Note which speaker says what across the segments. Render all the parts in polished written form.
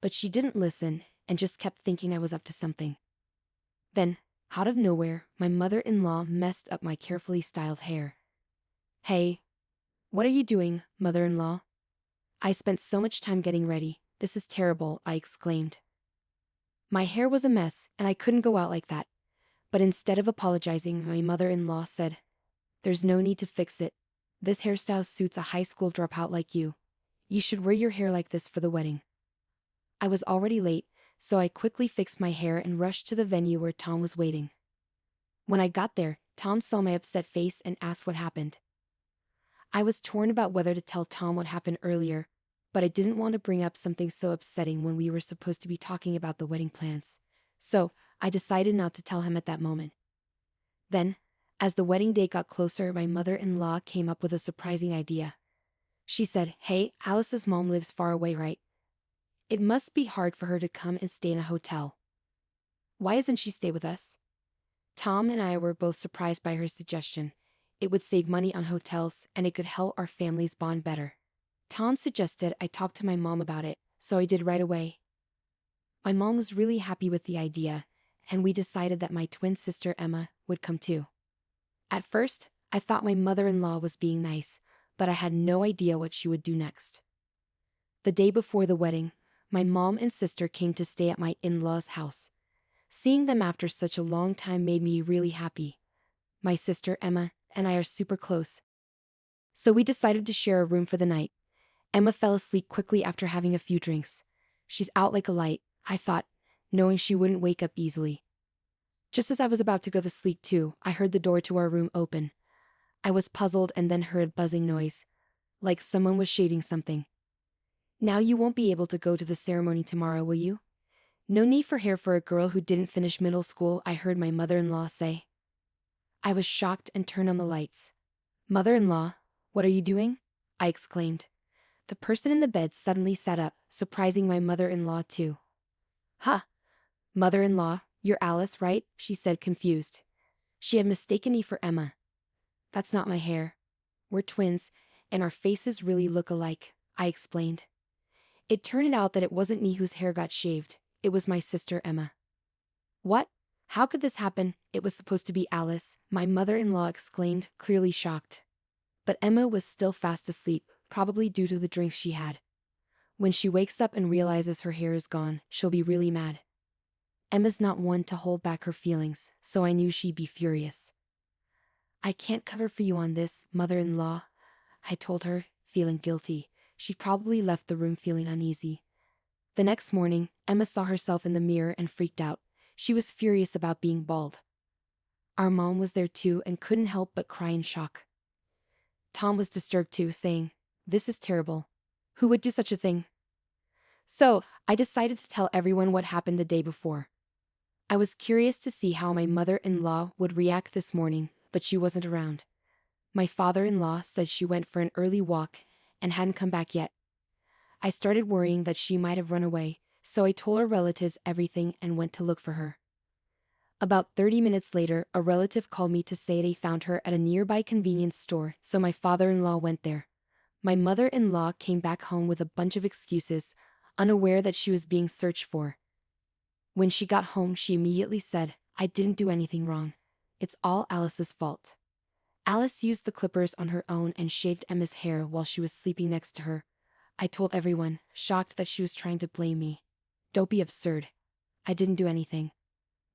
Speaker 1: But she didn't listen and just kept thinking I was up to something. Then, out of nowhere, my mother-in-law messed up my carefully styled hair. "Hey, what are you doing, mother-in-law? I spent so much time getting ready. This is terrible," I exclaimed. My hair was a mess, and I couldn't go out like that. But instead of apologizing, my mother-in-law said, "There's no need to fix it. This hairstyle suits a high school dropout like you. You should wear your hair like this for the wedding." I was already late, so I quickly fixed my hair and rushed to the venue where Tom was waiting. When I got there, Tom saw my upset face and asked what happened. I was torn about whether to tell Tom what happened earlier, but I didn't want to bring up something so upsetting when we were supposed to be talking about the wedding plans. So, I decided not to tell him at that moment. Then, as the wedding day got closer, my mother-in-law came up with a surprising idea. She said, "Hey, Alice's mom lives far away, right? It must be hard for her to come and stay in a hotel. Why doesn't she stay with us?" Tom and I were both surprised by her suggestion. It would save money on hotels, and it could help our families bond better. Tom suggested I talk to my mom about it, so I did right away. My mom was really happy with the idea, and we decided that my twin sister Emma would come too. At first, I thought my mother-in-law was being nice, but I had no idea what she would do next. The day before the wedding, my mom and sister came to stay at my in-laws' house. Seeing them after such a long time made me really happy. My sister Emma and I are super close, so we decided to share a room for the night. Emma fell asleep quickly after having a few drinks. She's out like a light, I thought, knowing she wouldn't wake up easily. Just as I was about to go to sleep too, I heard the door to our room open. I was puzzled and then heard a buzzing noise, like someone was shaving something. "Now you won't be able to go to the ceremony tomorrow, will you? No need for hair for a girl who didn't finish middle school," I heard my mother-in-law say. I was shocked and turned on the lights. "Mother-in-law, what are you doing?" I exclaimed. The person in the bed suddenly sat up, surprising my mother-in-law too. "Huh, mother-in-law, you're Alice, right?" she said, confused. She had mistaken me for Emma. "That's not my hair. We're twins, and our faces really look alike," I explained. It turned out that it wasn't me whose hair got shaved, it was my sister Emma. "What? How could this happen? It was supposed to be Alice," my mother-in-law exclaimed, clearly shocked. But Emma was still fast asleep, probably due to the drinks she had. When she wakes up and realizes her hair is gone, she'll be really mad. Emma's not one to hold back her feelings, so I knew she'd be furious. "I can't cover for you on this, mother-in-law," I told her, feeling guilty. She probably left the room feeling uneasy. The next morning, Emma saw herself in the mirror and freaked out. She was furious about being bald. Our mom was there too and couldn't help but cry in shock. Tom was disturbed too, saying, "This is terrible. Who would do such a thing?" So, I decided to tell everyone what happened the day before. I was curious to see how my mother-in-law would react this morning, but she wasn't around. My father-in-law said she went for an early walk and hadn't come back yet. I started worrying that she might have run away, so I told her relatives everything and went to look for her. About 30 minutes later, a relative called me to say they found her at a nearby convenience store, so my father-in-law went there. My mother-in-law came back home with a bunch of excuses, unaware that she was being searched for. When she got home, she immediately said, "I didn't do anything wrong. It's all Alice's fault." Alice used the clippers on her own and shaved Emma's hair while she was sleeping next to her. I told everyone, shocked that she was trying to blame me. "Don't be absurd. I didn't do anything.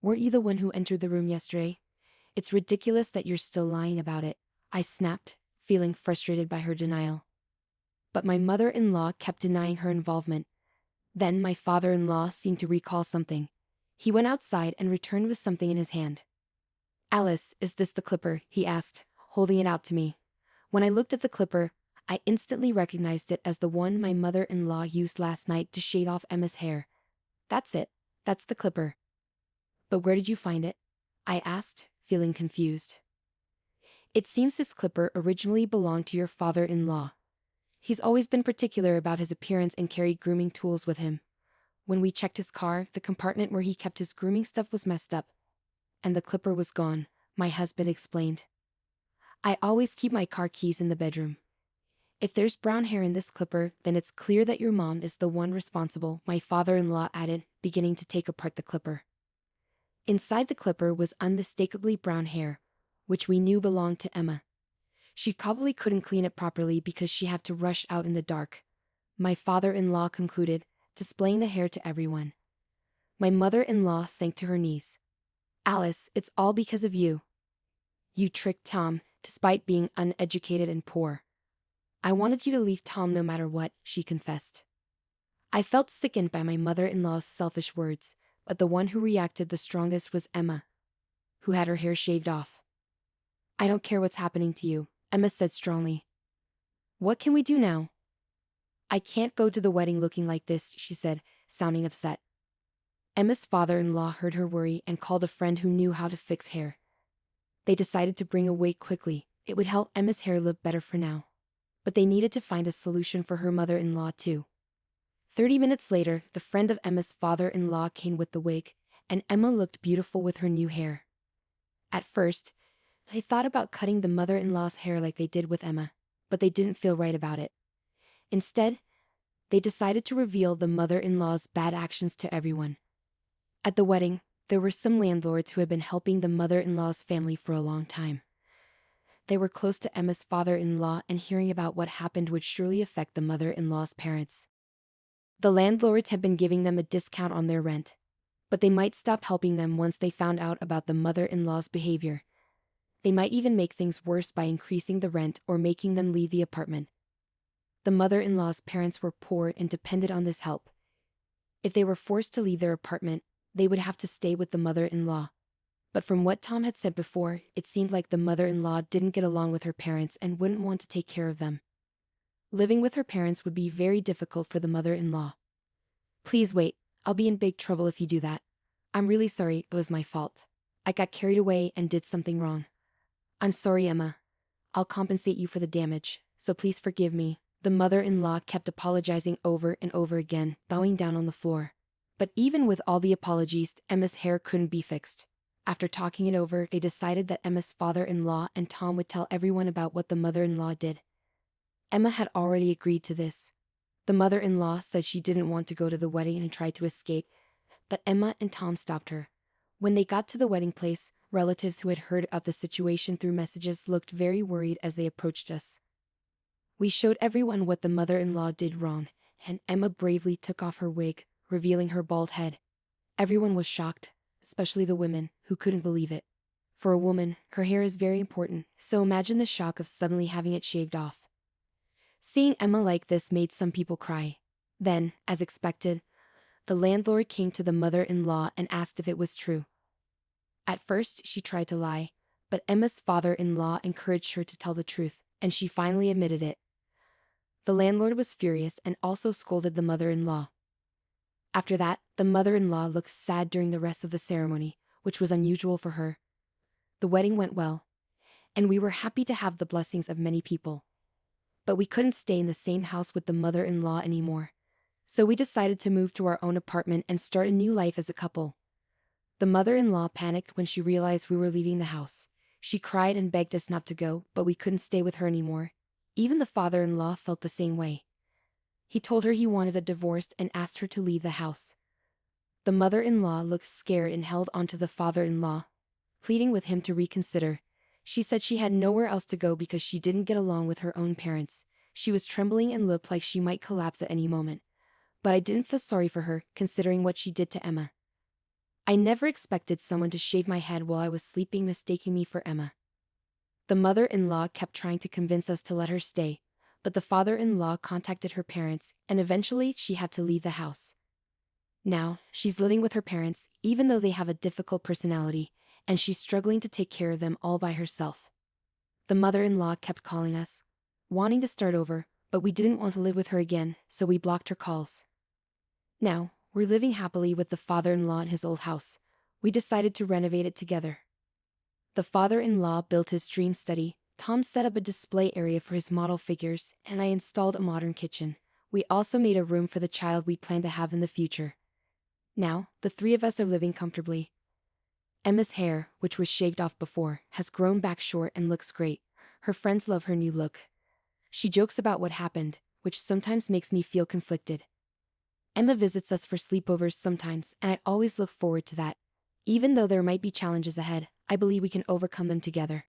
Speaker 1: Weren't you the one who entered the room yesterday? It's ridiculous that you're still lying about it," I snapped, feeling frustrated by her denial. But my mother-in-law kept denying her involvement. Then my father-in-law seemed to recall something. He went outside and returned with something in his hand. "Alice, is this the clipper?" he asked, holding it out to me. When I looked at the clipper, I instantly recognized it as the one my mother-in-law used last night to shave off Emma's hair. "That's it. That's the clipper." "But where did you find it?" I asked, feeling confused. "It seems this clipper originally belonged to your father-in-law. He's always been particular about his appearance and carried grooming tools with him. When we checked his car, the compartment where he kept his grooming stuff was messed up, and the clipper was gone," my husband explained. "I always keep my car keys in the bedroom. If there's brown hair in this clipper, then it's clear that your mom is the one responsible, my father-in-law added, beginning to take apart the clipper. Inside the clipper was unmistakably brown hair, which we knew belonged to Emma. She probably couldn't clean it properly because she had to rush out in the dark, my father-in-law concluded, displaying the hair to everyone. My mother-in-law sank to her knees. Alice, it's all because of you. You tricked Tom, despite being uneducated and poor. I wanted you to leave Tom no matter what, she confessed. I felt sickened by my mother-in-law's selfish words, but the one who reacted the strongest was Emma, who had her hair shaved off. I don't care what's happening to you, Emma said strongly. What can we do now? I can't go to the wedding looking like this, she said, sounding upset. Emma's father-in-law heard her worry and called a friend who knew how to fix hair. They decided to bring a wig quickly. It would help Emma's hair look better for now. But they needed to find a solution for her mother-in-law too. 30 minutes later, the friend of Emma's father-in-law came with the wig, and Emma looked beautiful with her new hair. At first, they thought about cutting the mother-in-law's hair like they did with Emma, but they didn't feel right about it. Instead, they decided to reveal the mother-in-law's bad actions to everyone. At the wedding, there were some landlords who had been helping the mother-in-law's family for a long time. They were close to Emma's father-in-law, and hearing about what happened would surely affect the mother-in-law's parents. The landlords had been giving them a discount on their rent, but they might stop helping them once they found out about the mother-in-law's behavior. They might even make things worse by increasing the rent or making them leave the apartment. The mother-in-law's parents were poor and depended on this help. If they were forced to leave their apartment, they would have to stay with the mother-in-law. But from what Tom had said before, it seemed like the mother-in-law didn't get along with her parents and wouldn't want to take care of them. Living with her parents would be very difficult for the mother-in-law. Please wait, I'll be in big trouble if you do that. I'm really sorry, it was my fault. I got carried away and did something wrong. I'm sorry, Emma. I'll compensate you for the damage, so please forgive me. The mother-in-law kept apologizing over and over again, bowing down on the floor. But even with all the apologies, Emma's hair couldn't be fixed. After talking it over, they decided that Emma's father-in-law and Tom would tell everyone about what the mother-in-law did. Emma had already agreed to this. The mother-in-law said she didn't want to go to the wedding and tried to escape, but Emma and Tom stopped her. When they got to the wedding place, relatives who had heard of the situation through messages looked very worried as they approached us. We showed everyone what the mother-in-law did wrong, and Emma bravely took off her wig, revealing her bald head. Everyone was shocked, especially the women, who couldn't believe it. For a woman, her hair is very important, so imagine the shock of suddenly having it shaved off. Seeing Emma like this made some people cry. Then, as expected, the landlord came to the mother-in-law and asked if it was true. At first, she tried to lie, but Emma's father-in-law encouraged her to tell the truth, and she finally admitted it. The landlord was furious and also scolded the mother-in-law. After that, the mother-in-law looked sad during the rest of the ceremony, which was unusual for her. The wedding went well, and we were happy to have the blessings of many people. But we couldn't stay in the same house with the mother-in-law anymore, so we decided to move to our own apartment and start a new life as a couple. The mother-in-law panicked when she realized we were leaving the house. She cried and begged us not to go, but we couldn't stay with her anymore. Even the father-in-law felt the same way. He told her he wanted a divorce and asked her to leave the house. The mother-in-law looked scared and held onto the father-in-law, pleading with him to reconsider. She said she had nowhere else to go because she didn't get along with her own parents. She was trembling and looked like she might collapse at any moment. But I didn't feel sorry for her, considering what she did to Emma. I never expected someone to shave my head while I was sleeping, mistaking me for Emma. The mother-in-law kept trying to convince us to let her stay, but the father-in-law contacted her parents, and eventually she had to leave the house. Now, she's living with her parents, even though they have a difficult personality, and she's struggling to take care of them all by herself. The mother-in-law kept calling us, wanting to start over, but we didn't want to live with her again, so we blocked her calls. Now, we're living happily with the father-in-law in his old house. We decided to renovate it together. The father-in-law built his dream study, Tom set up a display area for his model figures, and I installed a modern kitchen. We also made a room for the child we plan to have in the future. Now, the three of us are living comfortably. Emma's hair, which was shaved off before, has grown back short and looks great. Her friends love her new look. She jokes about what happened, which sometimes makes me feel conflicted. Emma visits us for sleepovers sometimes, and I always look forward to that. Even though there might be challenges ahead, I believe we can overcome them together.